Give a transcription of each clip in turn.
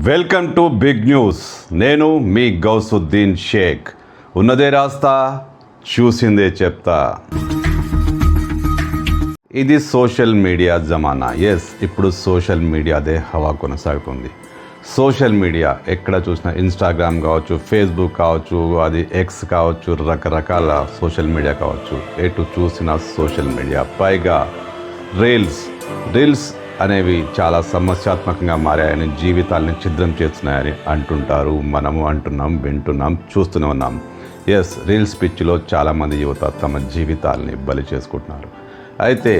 Welcome to big news. నేను మీ గౌసుద్దీన్ షేక్. ఉన్నదే రాస్తా, చూసిందే చెప్తా. ఇది సోషల్ మీడియా జమానా. ఇప్పుడు సోషల్ మీడియాదే హవా కొనసాగుతుంది. సోషల్ మీడియా ఎక్కడ చూసినా, ఇన్స్టాగ్రామ్ కావచ్చు, ఫేస్బుక్ కావచ్చు, అది ఎక్స్ కావచ్చు, రకరకాల సోషల్ మీడియా కావచ్చు, ఎటు చూసినా సోషల్ మీడియా. పైగా రీల్స్ అనేవి చాలా సమస్యాత్మకంగా మారాయని, జీవితాలని ఛిద్రం చేస్తున్నాయని అంటుంటారు. మనము అంటున్నాం, వింటున్నాం, చూస్తూనే ఉన్నాం. రీల్స్ పిచ్చిలో చాలామంది యువత తమ జీవితాలని బలి చేసుకుంటున్నారు. అయితే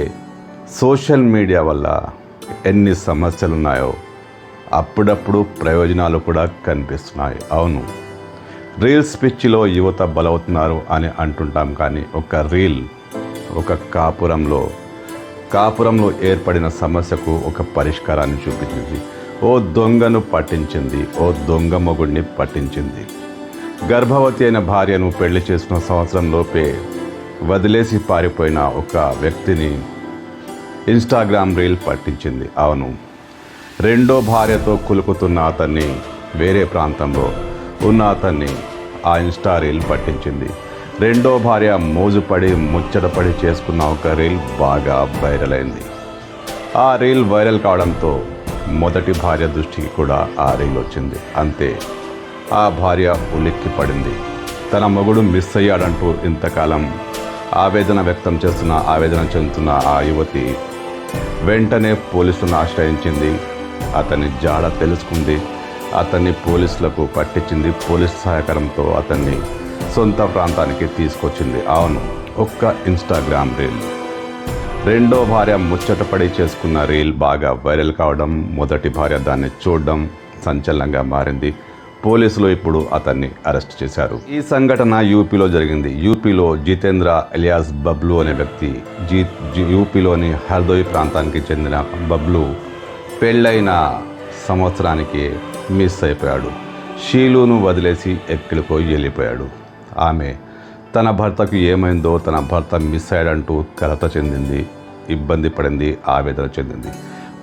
సోషల్ మీడియా వల్ల ఎన్ని సమస్యలు ఉన్నాయో అప్పుడప్పుడు ప్రయోజనాలు కూడా కనిపిస్తున్నాయి. అవును, రీల్స్ పిచ్చిలో యువత బలవుతున్నారు అని అంటుంటాం. కానీ ఒక రీల్ ఒక కాపురంలో ఏర్పడిన సమస్యకు ఒక పరిష్కారాన్ని చూపించింది. ఓ దొంగను పట్టించింది, ఓ దొంగ మొగుడిని పట్టించింది. గర్భవతి అయిన భార్యను పెళ్లి చేసుకున్న సంవత్సరంలోపే వదిలేసి పారిపోయిన ఒక వ్యక్తిని ఇన్స్టాగ్రామ్ రీల్ పట్టించింది. అవును, రెండో భార్యతో కులుకుతున్న అతన్ని, వేరే ప్రాంతంలో ఉన్న అతన్ని ఆ ఇన్స్టా రీల్ పట్టించింది. రెండో భార్య మోజుపడి ముచ్చటపడి చేసుకున్న ఒక రీల్ బాగా వైరల్ అయింది. ఆ రీల్ వైరల్ కావడంతో మొదటి భార్య దృష్టికి కూడా ఆ రీల్ వచ్చింది. అంతే, ఆ భార్య ఉలిక్కి పడింది. తన మొగుడు మిస్ అయ్యాడంటూ ఇంతకాలం ఆవేదన చెందుతున్న ఆ యువతి వెంటనే పోలీసులను ఆశ్రయించింది. అతని జాడ తెలుసుకుంది, అతన్ని పోలీసులకు పట్టించింది. పోలీసు సహకారంతో అతన్ని సొంత ప్రాంతానికి తీసుకొచ్చింది. అవును, ఒక్క ఇన్స్టాగ్రామ్ రీల్. రెండో భార్య ముచ్చటపడి చేసుకున్న రీల్ బాగా వైరల్ కావడం, మొదటి భార్య దాన్ని చూడడం సంచలనంగా మారింది. పోలీసులు ఇప్పుడు అతన్ని అరెస్ట్ చేశారు. ఈ సంఘటన యూపీలో జరిగింది. యూపీలో జితేంద్ర ఎలియాస్ బబ్లు అనే వ్యక్తి, యూపీలోని హర్దోయ్ ప్రాంతానికి చెందిన బబ్లు పెళ్ళైన సంవత్సరానికి మిస్ అయిపోయాడు. షీలును వదిలేసి ఎక్కడికో వెళ్ళిపోయాడు. ఆమె తన భర్తకు ఏమైందో, తన భర్త మిస్ అయ్యాడంటూ కలత చెందింది, ఇబ్బంది పడింది, ఆవేదన చెందింది.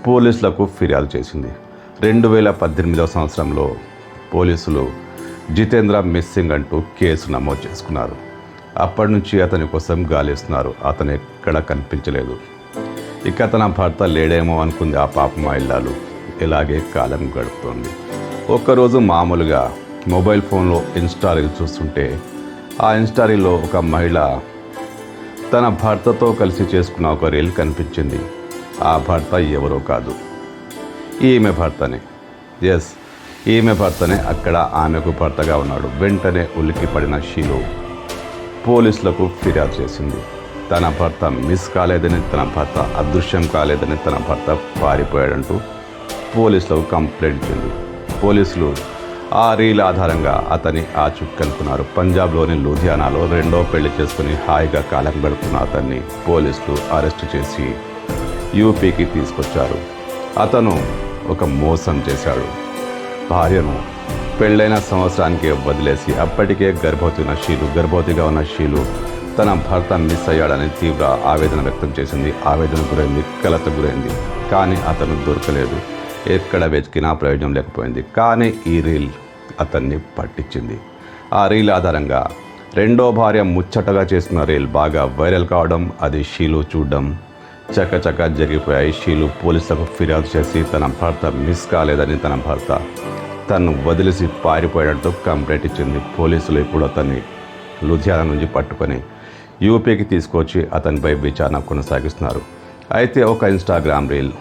పోలీసులకు ఫిర్యాదు చేసింది. 2018 సంవత్సరంలో పోలీసులు జితేంద్ర మిస్సింగ్ అంటూ కేసు నమోదు చేసుకున్నారు. అప్పటి నుంచి అతని కోసం గాలిస్తున్నారు. అతను ఎక్కడ కనిపించలేదు. ఇక తన భర్త లేడేమో అనుకుంది ఆ పాపం ఇల్లాలు. ఇలాగే కాలం గడుపుతోంది. ఒక్కరోజు మామూలుగా మొబైల్ ఫోన్లో ఇన్స్టా రీల్ చూస్తుంటే ఆ ఇన్స్టా రీల్లో ఒక మహిళ తన భర్తతో కలిసి చేసుకున్న ఒక రీల్ కనిపించింది. ఆ భర్త ఎవరో కాదు, ఈమె భర్తనే. ఈమె భర్తనే అక్కడ ఆమెకు భర్తగా ఉన్నాడు. వెంటనే ఉలిక్కి పడిన షీలు పోలీసులకు ఫిర్యాదు చేసింది. తన భర్త మిస్ కాలేదని, తన భర్త అదృశ్యం కాలేదని, తన భర్త పారిపోయాడంటూ పోలీసులకు కంప్లైంట్ ఇచ్చింది. పోలీసులు ఆ రీల్ ఆధారంగా అతని కనుక్కున్నారు. పంజాబ్లోని లూధియానాలో రెండో పెళ్లి చేసుకుని హాయిగా కాలం గడుపుతున్న అతన్ని పోలీసులు అరెస్ట్ చేసి యూపీకి తీసుకొచ్చారు. అతను ఒక మోసం చేశాడు. భార్యను పెళ్ళైన సంవత్సరానికి వదిలేసి అప్పటికే గర్భవతిగా ఉన్న షీలు తన భర్త మిస్ అయ్యాడని తీవ్ర ఆవేదన వ్యక్తం చేసింది. ఆవేదన గురైంది, కలత గురైంది. కానీ అతను దొరకలేదు. ఎక్కడ వెతికినా ప్రయోజనం లేకపోయింది. కానీ ఈ రీల్ అతన్ని పట్టించింది. ఆ రీల్ ఆధారంగా రెండో భార్య ముచ్చటగా చేసిన రీల్ బాగా వైరల్ కావడం, అది షీలు చూడడం చకచక జరిగిపోయాయి. షీలు పోలీసులకు ఫిర్యాదు చేసి తన భర్త మిస్ కాలేదని, తన భర్త తను వదిలేసి పారిపోయాడంటూ కంప్లైంట్ ఇచ్చింది. పోలీసులు ఇప్పుడు అతన్ని లూధియానా నుంచి పట్టుకొని యూపీకి తీసుకొచ్చి అతనిపై విచారణ కొనసాగిస్తున్నారు. అయితే ఒక ఇన్స్టాగ్రామ్ రీల్,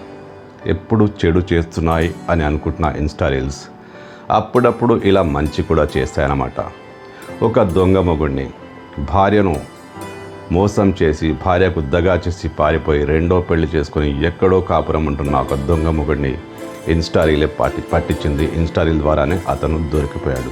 ఎప్పుడు చెడు చేస్తున్నాయి అని అనుకుంటున్న ఇన్స్టా రీల్స్ అప్పుడప్పుడు ఇలా మంచి కూడా చేస్తాయన్నమాట. ఒక దొంగ మొగుడిని, భార్యను మోసం చేసి, భార్యకు దగా చేసి పారిపోయి రెండో పెళ్లి చేసుకొని ఎక్కడో కాపురం ఉంటున్న ఒక దొంగ మొగుడిని ఇన్స్టా రీలే పట్టించింది. ఇన్స్టా రీల్ ద్వారానే అతను దొరికిపోయాడు.